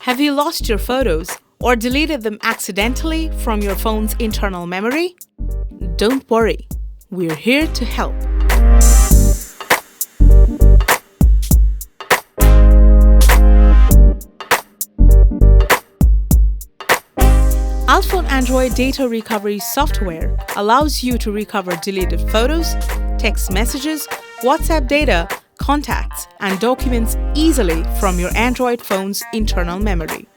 Have you lost your photos or deleted them accidentally from your phone's internal memory? Don't worry, we're here to help. UltFone Android data recovery software allows you to recover deleted photos, text messages, WhatsApp data, contacts, and documents easily from your Android phone's internal memory.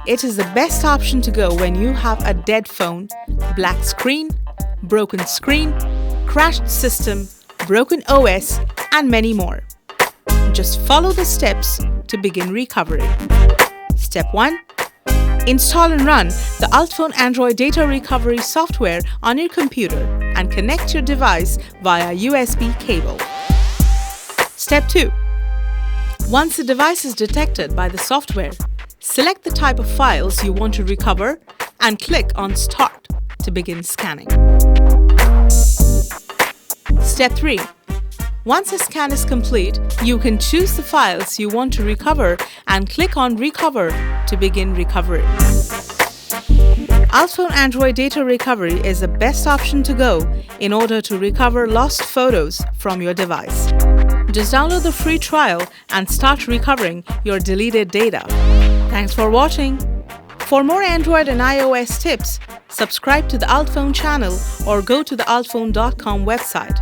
It is the best option to go when you have a dead phone, black screen, broken screen, crashed system, broken OS, and many more. Just follow the steps to begin recovery. Step 1. Install and run the UltFone Android data recovery software on your computer and connect your device via USB cable. Step 2. Once the device is detected by the software, select the type of files you want to recover and click on Start to begin scanning. Step 3. Once the scan is complete, you can choose the files you want to recover and click on Recover to begin recovery. UltFone Android data recovery is the best option to go in order to recover lost photos from your device. Just download the free trial and start recovering your deleted data. Thanks for watching. For more Android and iOS tips, subscribe to the UltFone channel or go to the ultphone.com website.